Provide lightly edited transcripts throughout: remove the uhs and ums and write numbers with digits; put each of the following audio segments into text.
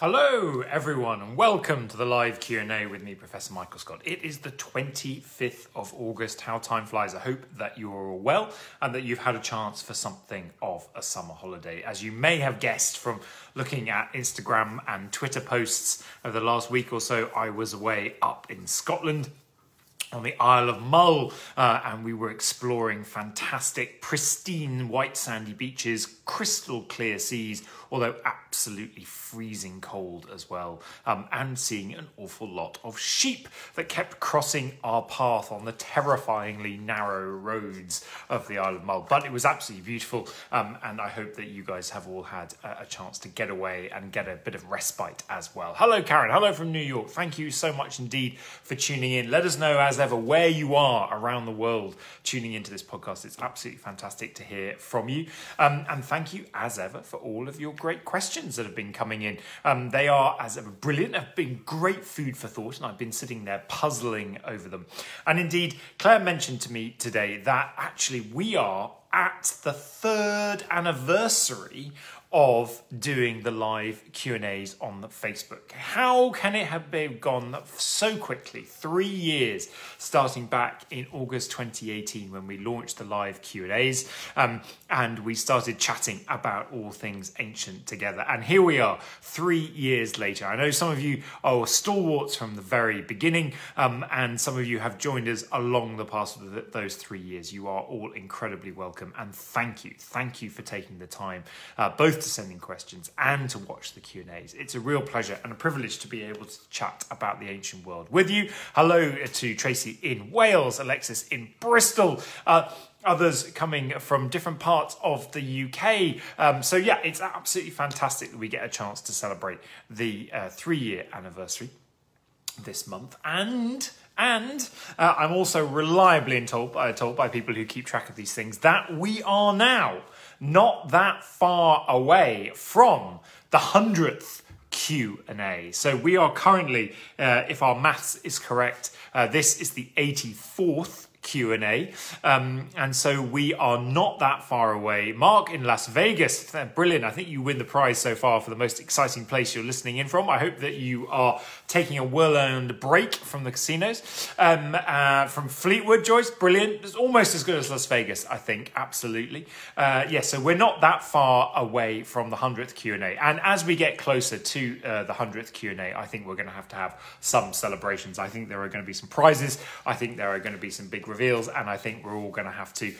Hello everyone and welcome to the live Q&A with me, Professor Michael Scott. It is the 25th of August. How time flies. I hope that you are all well and that you've had a chance for something of a summer holiday. As you may have guessed from looking at Instagram and Twitter posts over the last week or so, I was away up in Scotland on the Isle of Mull, and we were exploring fantastic, pristine, white sandy beaches, crystal clear seas, although absolutely freezing cold as well, and seeing an awful lot of sheep that kept crossing our path on the terrifyingly narrow roads of the Isle of Mull. But it was absolutely beautiful, and I hope that you guys have all had a chance to get away and get a bit of respite as well. Hello, Karen. Hello from New York. Thank you so much indeed for tuning in. Let us know, as ever, where you are around the world tuning into this podcast. It's absolutely fantastic to hear from you. And thank you, as ever, for all of your great questions that have been coming in. They are, as ever, brilliant, have been great food for thought, and I've been sitting there puzzling over them. And indeed, Claire mentioned to me today that actually we are at the 3rd anniversary of doing the live Q&As on the Facebook. How can it have gone so quickly? 3 years, starting back in August 2018 when we launched the live Q&As, and we started chatting about all things ancient together. And here we are, 3 years later. I know some of you are stalwarts from the very beginning, and some of you have joined us along the path of those 3 years. You are all incredibly welcome, and thank you. Thank you for taking the time, both to send in questions and to watch the Q&As. It's a real pleasure and a privilege to be able to chat about the ancient world with you. Hello to Tracy in Wales, Alexis in Bristol, others coming from different parts of the UK. So yeah, it's absolutely fantastic that we get a chance to celebrate the 3-year anniversary this month. And I'm also reliably told by people who keep track of these things that we are now not that far away from the 100th Q&A. So we are currently, if our maths is correct, this is the 84th Q&A, and so we are not that far away. Mark in Las Vegas, brilliant. I think you win the prize so far for the most exciting place you're listening in from. I hope that you are taking a well-earned break from the casinos. From Fleetwood, Joyce, brilliant. It's almost as good as Las Vegas, I think, absolutely. Yes, so we're not that far away from the 100th Q&A, and as we get closer to the 100th Q&A, I think we're going to have some celebrations. I think there are going to be some prizes. I think there are going to be some big reveals, and I think we're all going to have to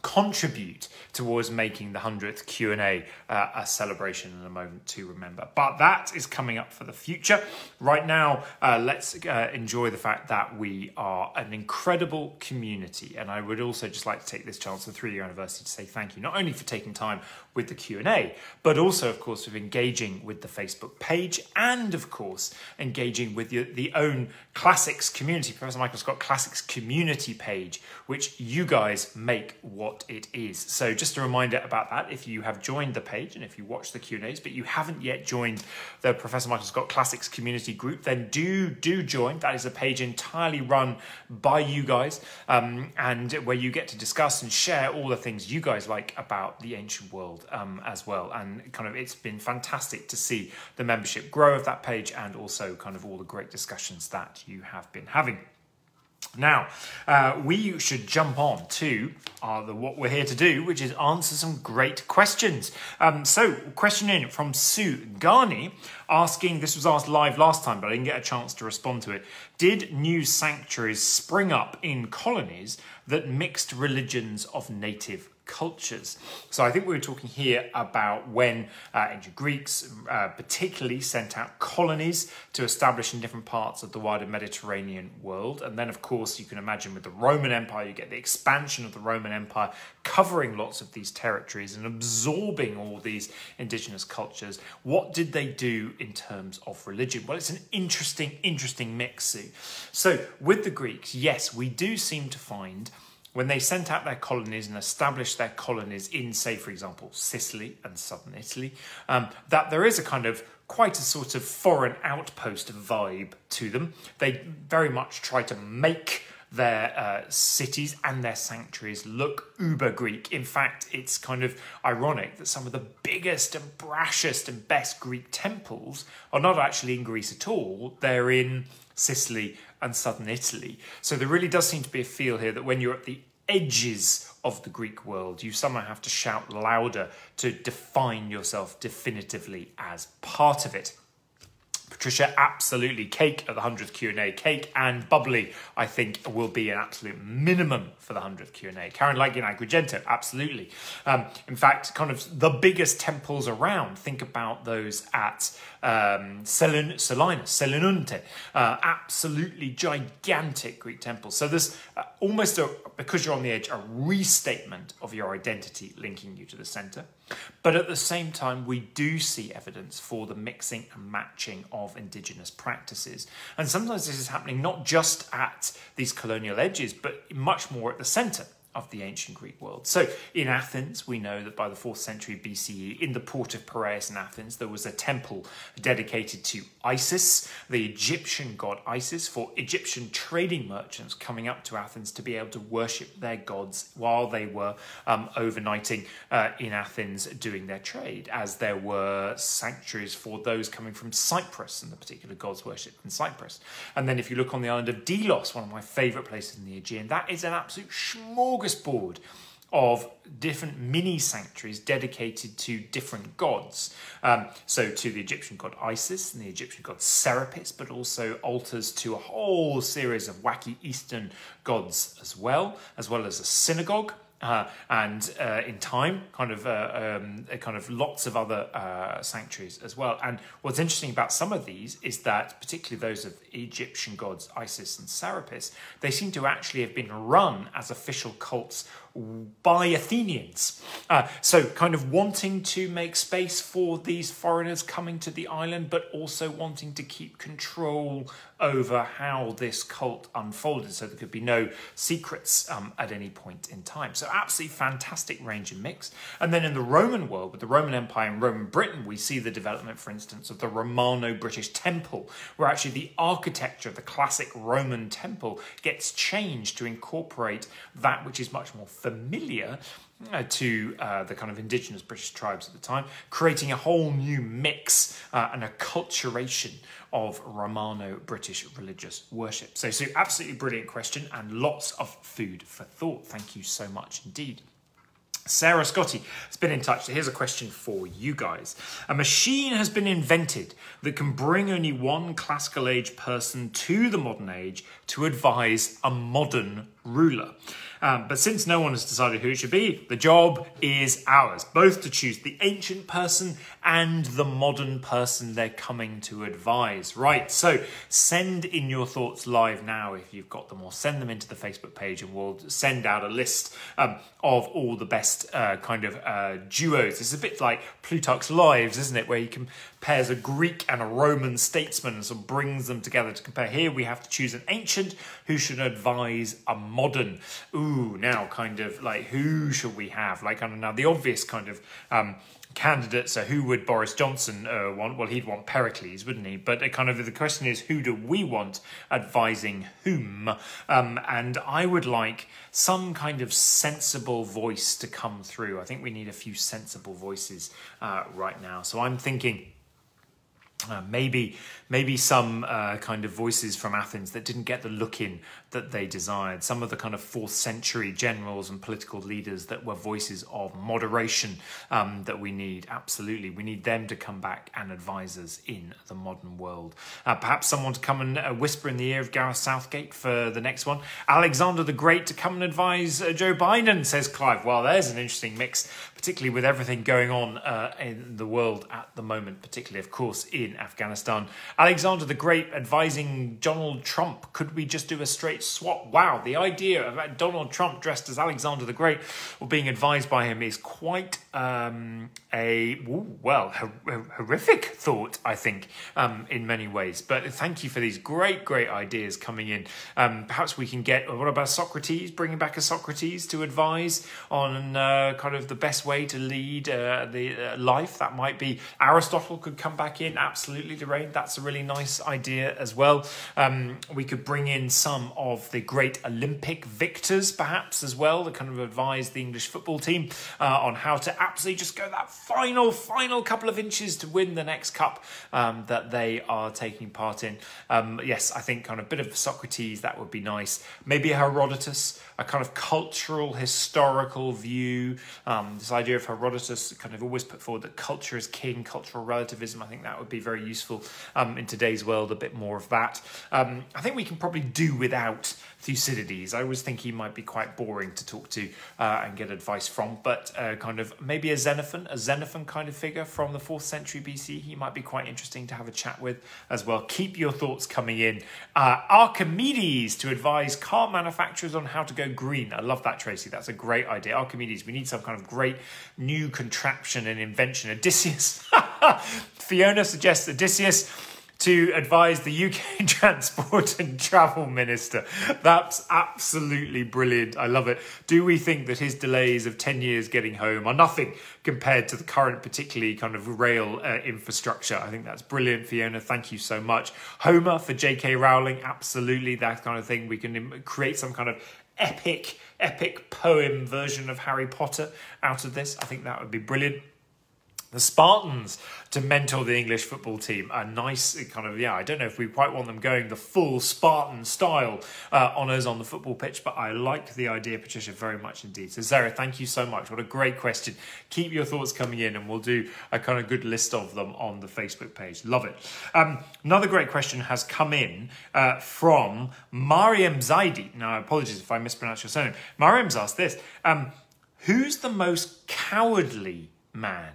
contribute towards making the 100th Q&A a celebration and a moment to remember. But that is coming up for the future. Right now, let's enjoy the fact that we are an incredible community, and I would also just like to take this chance, the 3-year anniversary, to say thank you, not only for taking time with the Q&A, but also, of course, of engaging with the Facebook page and, of course, engaging with the own Classics community, Professor Michael Scott Classics community page, which you guys make what it is. So just a reminder about that, if you have joined the page and if you watch the Q&As, but you haven't yet joined the Professor Michael Scott Classics community group, then do join. That is a page entirely run by you guys, and where you get to discuss and share all the things you guys like about the ancient world as well. And kind of, it's been fantastic to see the membership grow of that page, and also kind of all the great discussions that you have been having. Now, we should jump on to what we're here to do, which is answer some great questions. So, question in from Sue Garney, asking, this was asked live last time, but I didn't get a chance to respond to it. Did new sanctuaries spring up in colonies that mixed religions of native cultures? So I think we were talking here about when ancient Greeks particularly sent out colonies to establish in different parts of the wider Mediterranean world. And then, of course, you can imagine with the Roman Empire, you get the expansion of the Roman Empire covering lots of these territories and absorbing all these indigenous cultures. What did they do in terms of religion? Well, it's an interesting mix, Sue. So with the Greeks, yes, we do seem to find when they sent out their colonies and established their colonies in, say, for example, Sicily and southern Italy, that there is a kind of quite a sort of foreign outpost vibe to them. They very much try to make their cities and their sanctuaries look uber Greek. In fact, it's kind of ironic that some of the biggest and brashest and best Greek temples are not actually in Greece at all. They're in Sicily and southern Italy. So there really does seem to be a feel here that when you're at the edges of the Greek world, you somehow have to shout louder to define yourself definitively as part of it. Patricia, absolutely. Cake at the 100th Q&A. Cake and bubbly, I think, will be an absolute minimum for the 100th Q&A. Karen Leggin Agrigento, absolutely. In fact, kind of the biggest temples around, think about those at Selinunte. Absolutely gigantic Greek temples. So there's almost, because you're on the edge, a restatement of your identity linking you to the centre. But at the same time, we do see evidence for the mixing and matching of indigenous practices. And sometimes this is happening not just at these colonial edges, but much more at the centre of the ancient Greek world. So in Athens, we know that by the 4th century BCE, in the port of Piraeus in Athens, there was a temple dedicated to Isis, the Egyptian god Isis, for Egyptian trading merchants coming up to Athens to be able to worship their gods while they were overnighting in Athens doing their trade, as there were sanctuaries for those coming from Cyprus and the particular gods worshipped in Cyprus. And then if you look on the island of Delos, one of my favourite places in the Aegean, that is an absolute smorgasbord of different mini sanctuaries dedicated to different gods. So to the Egyptian god Isis and the Egyptian god Serapis, but also altars to a whole series of wacky Eastern gods as well as a synagogue. And in time, kind of lots of other sanctuaries as well. And what's interesting about some of these is that, particularly those of Egyptian gods Isis and Serapis, they seem to actually have been run as official cults by Athenians. So kind of wanting to make space for these foreigners coming to the island, but also wanting to keep control over how this cult unfolded, so there could be no secrets at any point in time. So absolutely fantastic range and mix. And then in the Roman world, with the Roman Empire and Roman Britain, we see the development, for instance, of the Romano-British temple, where actually the architecture of the classic Roman temple gets changed to incorporate that which is much more familiar to the kind of indigenous British tribes at the time, creating a whole new mix and acculturation of Romano-British religious worship. So absolutely brilliant question and lots of food for thought. Thank you so much indeed. Sarah Scotty has been in touch. So here's a question for you guys. A machine has been invented that can bring only one classical age person to the modern age to advise a modern ruler. But since no one has decided who it should be, the job is ours, both to choose the ancient person and the modern person they're coming to advise. Right, so send in your thoughts live now if you've got them, or send them into the Facebook page and we'll send out a list of all the best duos. It's a bit like Plutarch's Lives, isn't it, where he compares a Greek and a Roman statesman and sort of brings them together to compare. Here we have to choose an ancient who should advise a modern. Ooh, now kind of like, who should we have? Like, I don't know, the obvious kind of candidates are, who would Boris Johnson want? Well, he'd want Pericles, wouldn't he? But the question is, who do we want advising whom? And I would like some kind of sensible voice to come through. I think we need a few sensible voices right now. So I'm thinking maybe some kind of voices from Athens that didn't get the look in that they desired. Some of the kind of 4th century generals and political leaders that were voices of moderation that we need. Absolutely. We need them to come back and advise us in the modern world. Perhaps someone to come and whisper in the ear of Gareth Southgate for the next one. Alexander the Great to come and advise Joe Biden, says Clive. Well, there's an interesting mix, particularly with everything going on in the world at the moment, particularly, of course, in Afghanistan. Alexander the Great advising Donald Trump. Could we just do a straight swap? Wow, the idea of Donald Trump dressed as Alexander the Great or being advised by him is quite horrific thought, I think, in many ways. But thank you for these great ideas coming in. Perhaps we can get, what about Socrates, bringing back a Socrates to advise on kind of the best way to lead the life. That might be Aristotle could come back in, absolutely, Lorraine. That's a really nice idea as well. We could bring in some of the great Olympic victors, perhaps, as well, that kind of advise the English football team on how to absolutely just go that final couple of inches to win the next cup that they are taking part in. Yes, I think kind of a bit of Socrates, that would be nice. Maybe Herodotus, a kind of cultural, historical view. This idea of Herodotus kind of always put forward that culture is king, cultural relativism. I think that would be very useful in today's world, a bit more of that. I think we can probably do without Thucydides. I always think he might be quite boring to talk to and get advice from, but kind of maybe a Xenophon kind of figure from the 4th century BC. He might be quite interesting to have a chat with as well. Keep your thoughts coming in. Archimedes to advise car manufacturers on how to go green. I love that, Tracy. That's a great idea. Archimedes, we need some kind of great new contraption and invention. Odysseus. Fiona suggests Odysseus to advise the UK Transport and Travel Minister. That's absolutely brilliant. I love it. Do we think that his delays of 10 years getting home are nothing compared to the current, particularly kind of rail infrastructure? I think that's brilliant, Fiona. Thank you so much. Homer for J.K. Rowling. Absolutely, that kind of thing. We can create some kind of epic poem version of Harry Potter out of this. I think that would be brilliant. The Spartans to mentor the English football team. A nice kind of, I don't know if we quite want them going the full Spartan style honours on the football pitch, but I like the idea, Patricia, very much indeed. So Sarah, thank you so much. What a great question. Keep your thoughts coming in and we'll do a kind of good list of them on the Facebook page. Love it. Another great question has come in from Mariam Zaidi. Now, apologies if I mispronounce your surname. Mariam's asked this. Who's the most cowardly man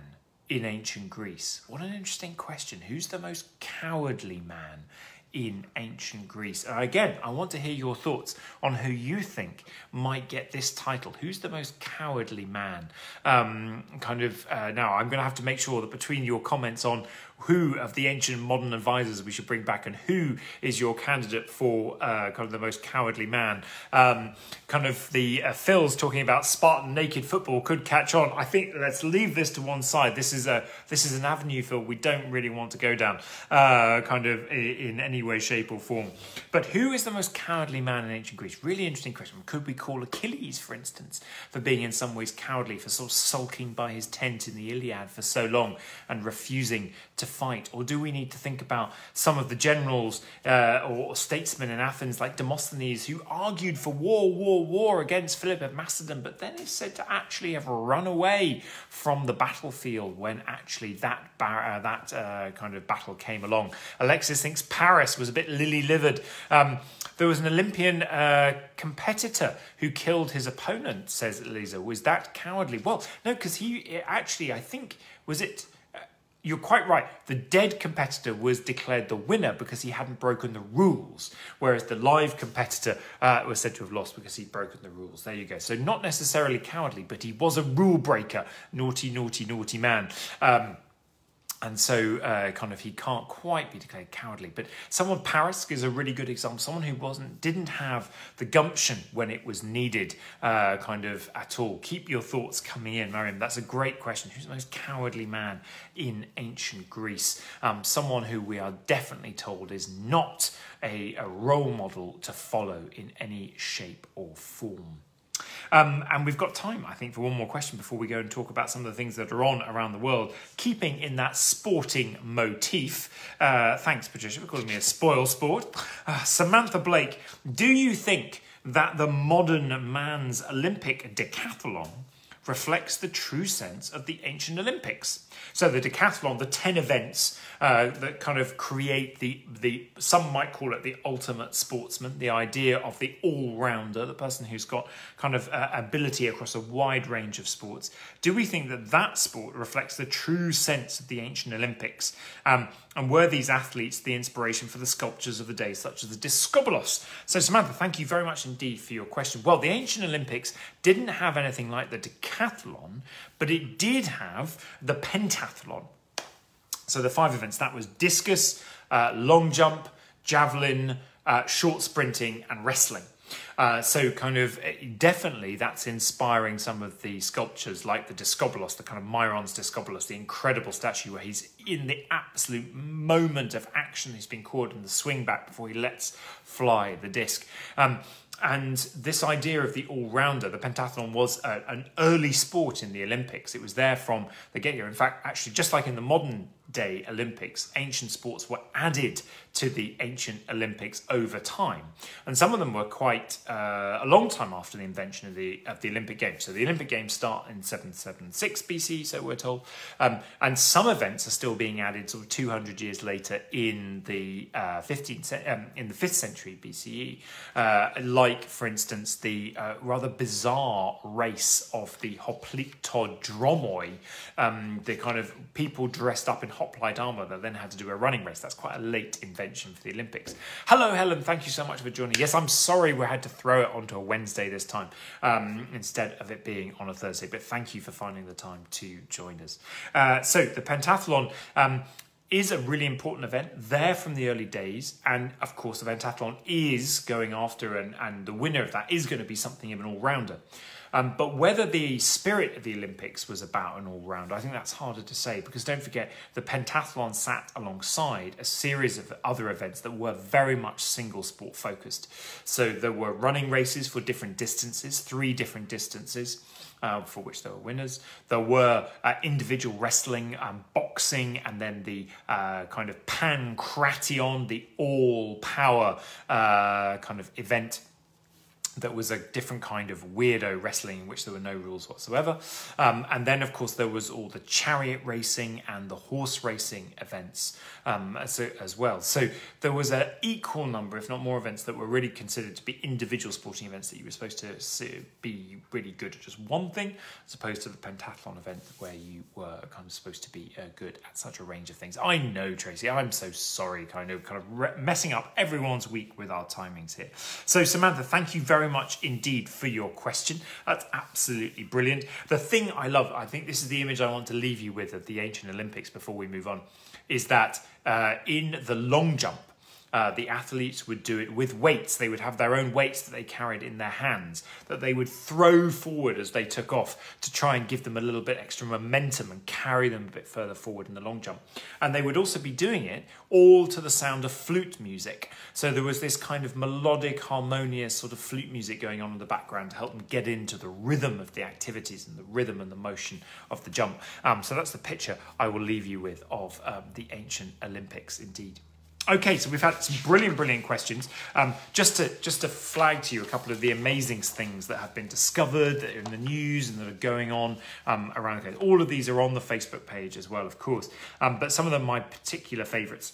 in ancient Greece? What an interesting question. Who's the most cowardly man in ancient Greece? Again, I want to hear your thoughts on who you think might get this title. Who's the most cowardly man? Now, I'm going to have to make sure that between your comments on who of the ancient and modern advisors we should bring back and who is your candidate for kind of the most cowardly man, kind of the Phil's talking about Spartan naked football could catch on. I think let's leave this to one side. This is an avenue, Phil, we don't really want to go down kind of in any way, shape or form. But who is the most cowardly man in ancient Greece? Really interesting question. Could we call Achilles, for instance, for being in some ways cowardly, for sort of sulking by his tent in the Iliad for so long and refusing to fight? Or do we need to think about some of the generals or statesmen in Athens like Demosthenes, who argued for war against Philip of Macedon, but then is said to actually have run away from the battlefield when actually that kind of battle came along? Alexis thinks Paris was a bit lily-livered. There was an Olympian competitor who killed his opponent, says Eliza. Was that cowardly? Well, no, because he actually, I think, was it... You're quite right. The dead competitor was declared the winner because he hadn't broken the rules, whereas the live competitor was said to have lost because he'd broken the rules. There you go. So not necessarily cowardly, but he was a rule breaker. Naughty, naughty, naughty man. And so kind of he can't quite be declared cowardly. But someone, Paris is a really good example. Someone who didn't have the gumption when it was needed kind of at all. Keep your thoughts coming in, Mariam. That's a great question. Who's the most cowardly man in ancient Greece? Someone who we are definitely told is not a role model to follow in any shape or form. And we've got time, I think, for one more question before we go and talk about some of the things that are on around the world. Keeping in that sporting motif. Thanks, Patricia, for calling me a spoil sport. Samantha Blake, do you think that the modern man's Olympic Decathlon reflects the true sense of the ancient Olympics? So the decathlon, the 10 events that kind of create the some might call it the ultimate sportsman, the idea of the all-rounder, the person who's got kind of ability across a wide range of sports. Do we think that that sport reflects the true sense of the ancient Olympics? And were these athletes the inspiration for the sculptures of the day, such as the Discobolus? So Samantha, thank you very much indeed for your question. Well, the ancient Olympics didn't have anything like the decathlon, but it did have the pentathlon. So the 5 events, that was discus, long jump, javelin, short sprinting and wrestling. So kind of definitely that's inspiring some of the sculptures like the Discobolus, the kind of Myron's Discobolus, the incredible statue where he's in the absolute moment of action. He's been caught in the swing back before he lets fly the disc. And this idea of the all-rounder, the pentathlon, was an early sport in the Olympics. It was there from the get-go. In fact, actually, just like in the modern day Olympics, ancient sports were added to the ancient Olympics over time. And some of them were quite a long time after the invention of the Olympic Games. So the Olympic Games start in 776 BC, so we're told. And some events are still being added sort of 200 years later in the 5th century BCE, like, for instance, the rather bizarre race of the hoplitodromoi, the kind of people dressed up in hoplite armour that then had to do a running race. That's quite a late invention for the Olympics. Hello, Helen. Thank you so much for joining. Yes, I'm sorry we had to throw it onto a Wednesday this time instead of it being on a Thursday, but thank you for finding the time to join us. So the pentathlon is a really important event there from the early days, and of course the pentathlon is going after, and the winner of that is going to be something of an all-rounder. But whether the spirit of the Olympics was about an all-rounder, I think that's harder to say, because don't forget, the pentathlon sat alongside a series of other events that were very much single sport focused. So there were running races for different distances, 3 different distances, for which there were winners. There were individual wrestling, boxing, and then the kind of pancration, the all-power kind of event that was a different kind of weirdo wrestling in which there were no rules whatsoever. And then, of course, there was all the chariot racing and the horse racing events as well. So there was an equal number, if not more, events that were really considered to be individual sporting events that you were supposed to be really good at just one thing, as opposed to the pentathlon event where you were kind of supposed to be good at such a range of things. I know, Tracy, I'm so sorry, kind of messing up everyone's week with our timings here. So Samantha, thank you very much indeed for your question. That's absolutely brilliant. The thing I love, I think this is the image I want to leave you with of the ancient Olympics before we move on, is that in the long jump, the athletes would do it with weights. They would have their own weights that they carried in their hands that they would throw forward as they took off to try and give them a little bit extra momentum and carry them a bit further forward in the long jump. And they would also be doing it all to the sound of flute music. So there was this kind of melodic, harmonious sort of flute music going on in the background to help them get into the rhythm of the activities and the rhythm and the motion of the jump. So that's the picture I will leave you with of the ancient Olympics indeed. Okay, so we've had some brilliant questions. Just to flag to you a couple of the amazing things that have been discovered, that are in the news and that are going on around the place. All of these are on the Facebook page as well, of course. But some of them my particular favourites.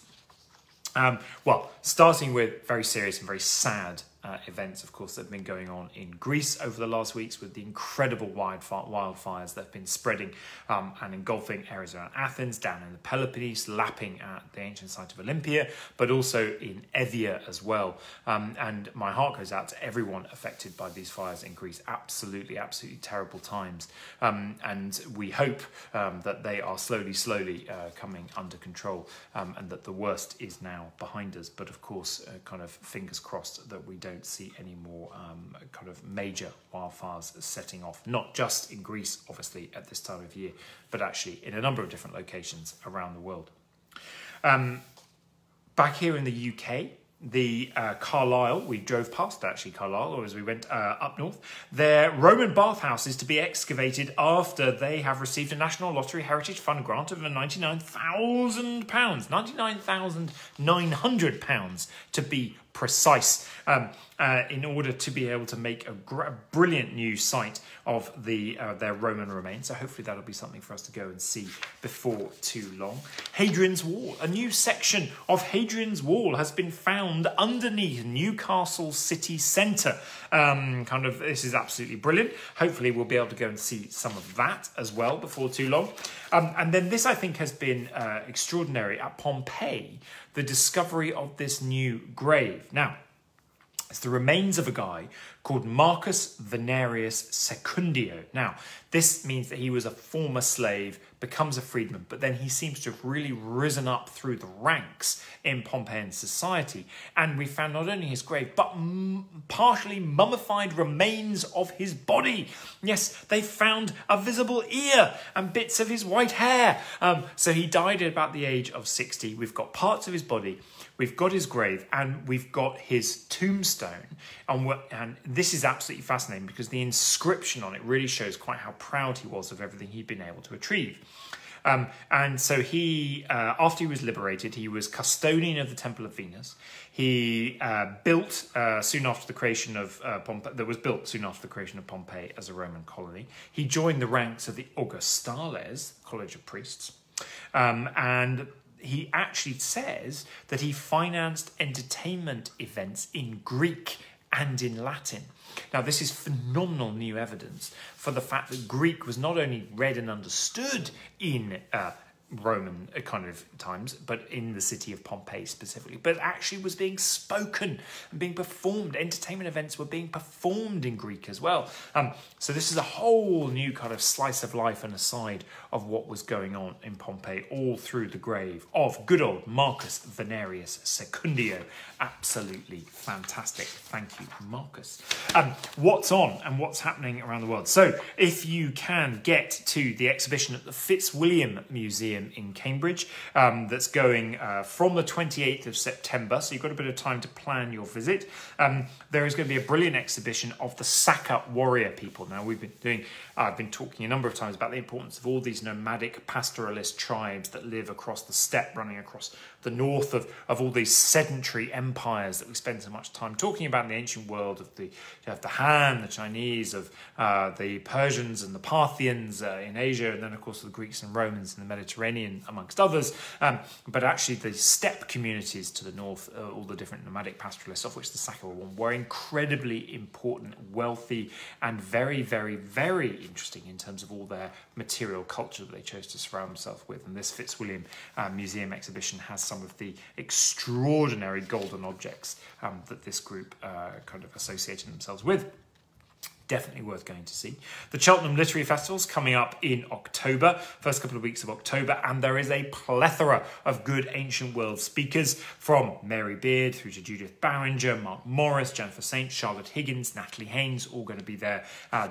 Well, starting with very serious and very sad events, of course, that have been going on in Greece over the last weeks with the incredible wildfires that have been spreading and engulfing areas around Athens, down in the Peloponnese, lapping at the ancient site of Olympia, but also in Evia as well. And my heart goes out to everyone affected by these fires in Greece. Absolutely terrible times. And we hope that they are slowly coming under control and that the worst is now behind us. But of course, kind of fingers crossed that we don't see any more kind of major wildfires setting off, not just in Greece, obviously, at this time of year, but actually in a number of different locations around the world. Back here in the UK, the Carlisle, we drove past actually Carlisle, or as we went up north, their Roman bathhouse is to be excavated after they have received a National Lottery Heritage Fund grant of £99,000, £99,900 to be precise in order to be able to make a brilliant new site of their Roman remains. So hopefully that'll be something for us to go and see before too long. Hadrian's Wall. A new section of Hadrian's Wall has been found underneath Newcastle city centre. This is absolutely brilliant. Hopefully we'll be able to go and see some of that as well before too long. And then this, I think, has been extraordinary at Pompeii, the discovery of this new grave. Now, it's the remains of a guy called Marcus Venerius Secundio. Now, this means that he was a former slave, becomes a freedman, but then he seems to have really risen up through the ranks in Pompeian society. And we found not only his grave, but partially mummified remains of his body. Yes, they found a visible ear and bits of his white hair. So he died at about the age of 60. We've got parts of his body, we've got his grave, and we've got his tombstone. And this is absolutely fascinating because the inscription on it really shows quite how proud he was of everything he'd been able to achieve. And so he, after he was liberated, he was custodian of the Temple of Venus. He built soon after the creation of Pompeii as a Roman colony. He joined the ranks of the Augustales, College of Priests, and he actually says that he financed entertainment events in Greek and in Latin. Now, this is phenomenal new evidence for the fact that Greek was not only read and understood in Roman kind of times, but in the city of Pompeii specifically, but actually was being spoken and being performed. Entertainment events were being performed in Greek as well. So this is a whole new kind of slice of life and aside of what was going on in Pompeii, all through the grave of good old Marcus Venerius Secundio. Absolutely fantastic. Thank you, Marcus. What's on and what's happening around the world? So if you can get to the exhibition at the Fitzwilliam Museum in Cambridge, that's going from the 28th of September, so you've got a bit of time to plan your visit. There is going to be a brilliant exhibition of the Sacup warrior people. Now, I've been talking a number of times about the importance of all these nomadic pastoralist tribes that live across the steppe, running across the north of all these sedentary empires that we spend so much time talking about in the ancient world, of the Han, the Chinese, of the Persians and the Parthians in Asia, and then of course the Greeks and Romans in the Mediterranean, amongst others. But actually the steppe communities to the north, all the different nomadic pastoralists, of which the Sacup were one, were incredibly important, wealthy, and very, very, very interesting in terms of all their material culture that they chose to surround themselves with. And this Fitzwilliam Museum exhibition has some of the extraordinary golden objects that this group kind of associated themselves with. Definitely worth going to see. The Cheltenham Literary Festival's coming up in October, first couple of weeks of October, and there is a plethora of good ancient world speakers, from Mary Beard through to Judith Barringer, Mark Morris, Jennifer Saint, Charlotte Higgins, Natalie Haynes, all going to be there.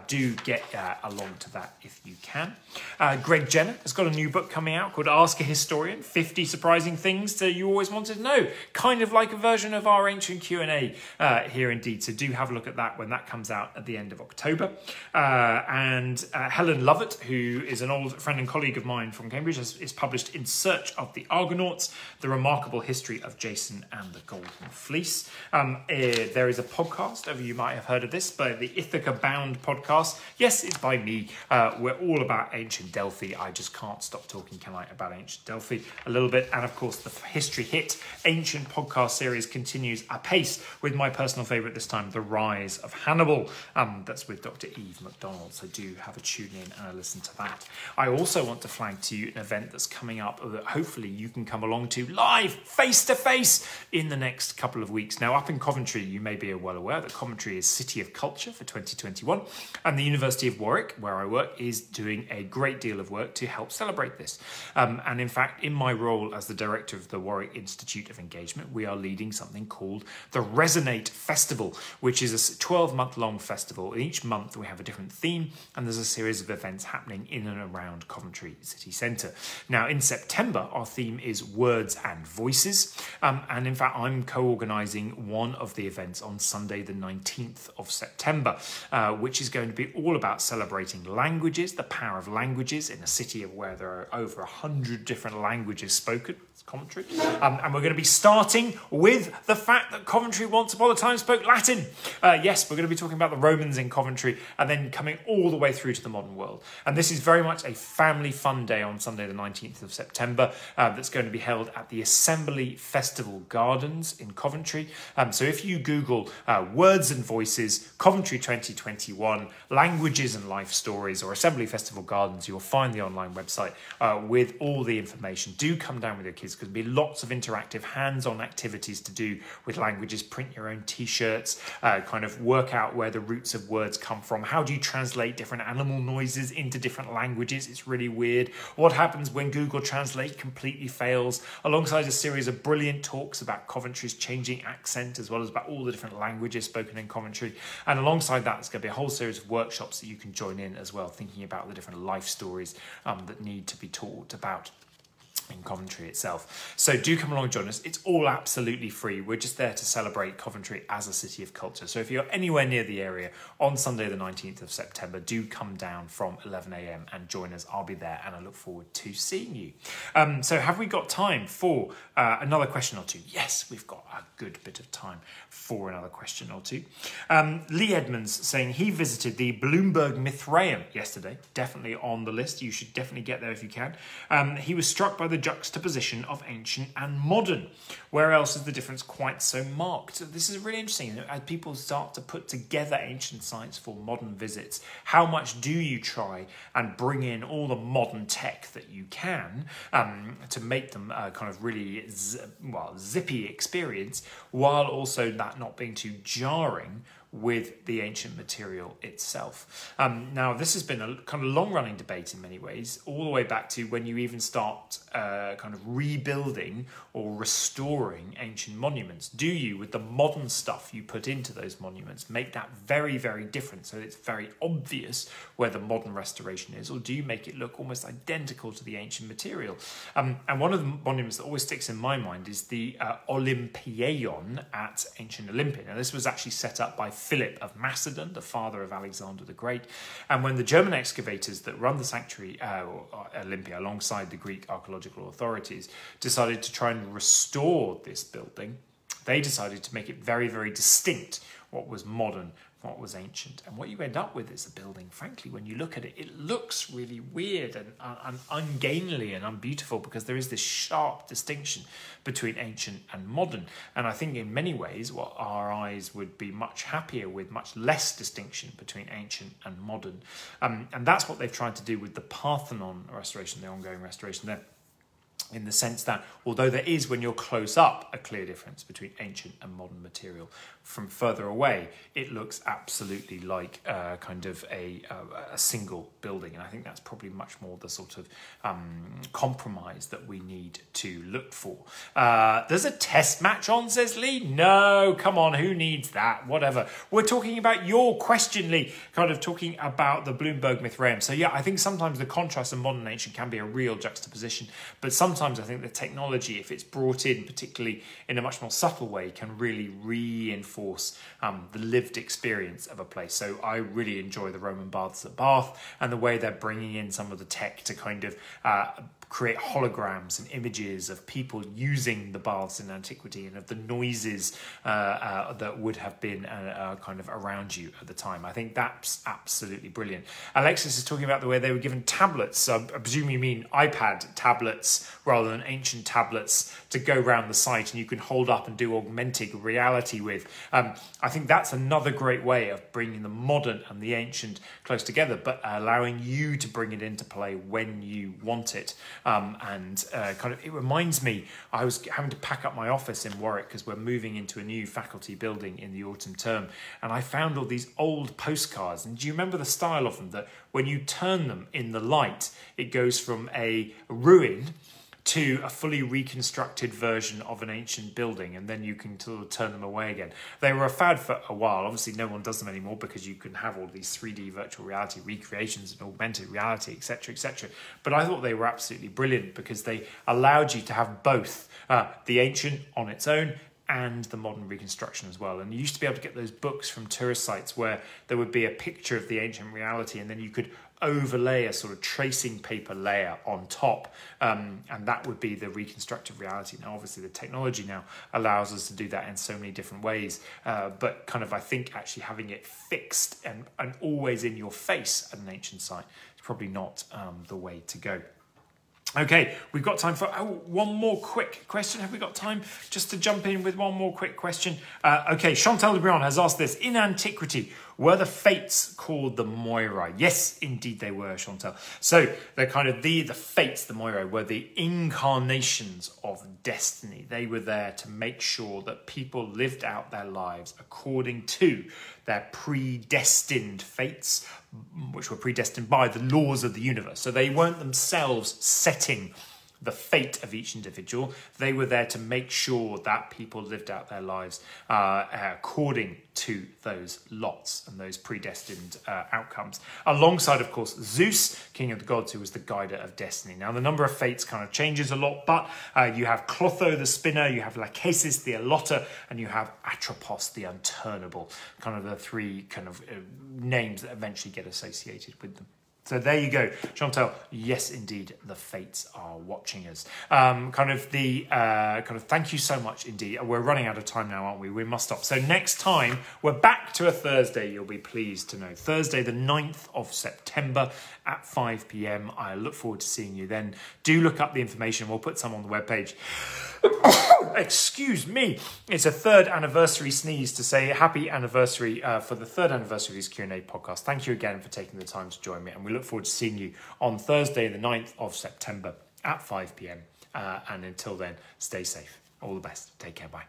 Do get along to that if you can. Greg Jenner has got a new book coming out called Ask a Historian, 50 Surprising Things That You Always Wanted to Know. Kind of like a version of our ancient Q&A here indeed. So do have a look at that when that comes out at the end of October. And Helen Lovett, who is an old friend and colleague of mine from Cambridge, is published In Search of the Argonauts, The Remarkable History of Jason and the Golden Fleece. There is a podcast, you might have heard of this, by the Ithaca Bound podcast. Yes, it's by me. We're all about ancient Delphi. I just can't stop talking, can I, about ancient Delphi a little bit. And of course, the History Hit Ancient podcast series continues apace with my personal favourite this time, The Rise of Hannibal. That's with Dr. Eve MacDonald, so do have a tune in and a listen to that. I also want to flag to you an event that's coming up that hopefully you can come along to live, face-to-face, in the next couple of weeks. Now, up in Coventry, you may be well aware that Coventry is City of Culture for 2021, and the University of Warwick, where I work, is doing a great deal of work to help celebrate this. And in fact, in my role as the director of the Warwick Institute of Engagement, we are leading something called the Resonate Festival, which is a 12-month-long festival. Each month we have a different theme, and there's a series of events happening in and around Coventry City Centre. Now, in September, our theme is Words and Voices, and in fact, I'm co-organising one of the events on Sunday, the 19th of September, which is going to be all about celebrating languages, the power of languages in a city where there are over 100 different languages spoken. It's Coventry. And we're going to be starting with the fact that Coventry once upon a time spoke Latin. Yes, we're going to be talking about the Romans in Coventry and then coming all the way through to the modern world. And this is very much a family fun day on Sunday the 19th of September that's going to be held at the Assembly Festival Gardens in Coventry. So if you Google Words and Voices, Coventry 2021, Languages and Life Stories or Assembly Festival Gardens, you'll find the online website with all the information. Do come down with your kids because there'll be lots of interactive hands-on activities to do with languages. Print your own t-shirts, kind of work out where the roots of words come from. How do you translate different animal noises into different languages? It's really weird. What happens when Google Translate completely fails? Alongside a series of brilliant talks about Coventry's changing accent as well as about all the different languages spoken in Coventry. And alongside that, there's going to be a whole series of workshops that you can join in as well, thinking about the different life stories that need to be taught about in Coventry itself. So do come along and join us. It's all absolutely free. We're just there to celebrate Coventry as a city of culture. So if you're anywhere near the area on Sunday the 19th of September, do come down from 11 a.m. and join us. I'll be there and I look forward to seeing you. So have we got time for another question or two? Yes, we've got a good bit of time for another question or two. Lee Edmonds saying he visited the Bloomberg Mithraeum yesterday. Definitely on the list. You should definitely get there if you can. He was struck by the juxtaposition of ancient and modern. Where else is the difference quite so marked? This is really interesting. As people start to put together ancient sites for modern visits, how much do you try and bring in all the modern tech that you can to make them kind of really zippy experience, while also that not being too jarring with the ancient material itself. Now, this has been a kind of long-running debate in many ways, all the way back to when you even start kind of rebuilding or restoring ancient monuments. Do you, with the modern stuff you put into those monuments, make that very, very different so it's very obvious where the modern restoration is, or do you make it look almost identical to the ancient material? And one of the monuments that always sticks in my mind is the Olympieion at ancient Olympia. Now, this was actually set up by Philip of Macedon, the father of Alexander the Great. And when the German excavators that run the sanctuary Olympia alongside the Greek archaeological authorities decided to try and restore this building, they decided to make it very, very distinct what was modern, what was ancient. And what you end up with is a building, frankly, when you look at it, it looks really weird and ungainly and unbeautiful because there is this sharp distinction between ancient and modern. And I think in many ways, what our eyes would be much happier with, much less distinction between ancient and modern. And that's what they've tried to do with the Parthenon restoration, the ongoing restoration there. In the sense that, although there is, when you're close up, a clear difference between ancient and modern material, from further away, it looks absolutely like kind of a single building. And I think that's probably much more the sort of compromise that we need to look for. There's a test match on, says Lee. No, come on, who needs that? Whatever. We're talking about your question, Lee, kind of talking about the Bloomberg Mithraeum. So yeah, I think sometimes the contrast of modern and ancient can be a real juxtaposition, but sometimes I think the technology, if it's brought in, particularly in a much more subtle way, can really reinforce the lived experience of a place. So I really enjoy the Roman baths at Bath and the way they're bringing in some of the tech to kind of create holograms and images of people using the baths in antiquity and of the noises that would have been kind of around you at the time. I think that's absolutely brilliant. Alexis is talking about the way they were given tablets. So I presume you mean iPad tablets rather than ancient tablets to go around the site and you can hold up and do augmented reality with. I think that's another great way of bringing the modern and the ancient close together, but allowing you to bring it into play when you want it. Kind of, it reminds me, I was having to pack up my office in Warwick because we're moving into a new faculty building in the autumn term, and I found all these old postcards. And do you remember the style of them? That when you turn them in the light, it goes from a ruin to a fully reconstructed version of an ancient building, and then you can sort of turn them away again. They were a fad for a while. Obviously, no one does them anymore because you can have all these 3D virtual reality recreations and augmented reality, etc., etc. But I thought they were absolutely brilliant because they allowed you to have both the ancient on its own and the modern reconstruction as well. And you used to be able to get those books from tourist sites where there would be a picture of the ancient reality, and then you could overlay a sort of tracing paper layer on top, and that would be the reconstructive reality. Now, obviously, the technology now allows us to do that in so many different ways, but kind of I think actually having it fixed and always in your face at an ancient site is probably not the way to go. Okay, we've got time for one more quick question. Have we got time just to jump in with one more quick question? Okay, Chantal de Brion has asked this. In antiquity, were the fates called the Moira? Yes, indeed they were, Chantal. So they're kind of the fates, the Moira, were the incarnations of destiny. They were there to make sure that people lived out their lives according to their predestined fates, which were predestined by the laws of the universe. So they weren't themselves setting the fate of each individual. They were there to make sure that people lived out their lives according to those lots and those predestined outcomes. Alongside, of course, Zeus, king of the gods, who was the guider of destiny. Now, the number of fates kind of changes a lot, but you have Clotho, the spinner, you have Lachesis, the allotter, and you have Atropos, the unturnable, kind of the three kind of names that eventually get associated with them. So there you go, Chantal. Yes, indeed, the fates are watching us. Thank you so much indeed. We're running out of time now, aren't we? We must stop. So next time, we're back to a Thursday, you'll be pleased to know. Thursday, the 9th of September at 5 p.m. I look forward to seeing you then. Do look up the information. We'll put some on the webpage. Excuse me. It's a 3rd anniversary sneeze to say happy anniversary for the 3rd anniversary of this Q&A podcast. Thank you again for taking the time to join me, and we look forward to seeing you on Thursday, the 9th of September at 5 p.m. And until then, stay safe. All the best. Take care. Bye.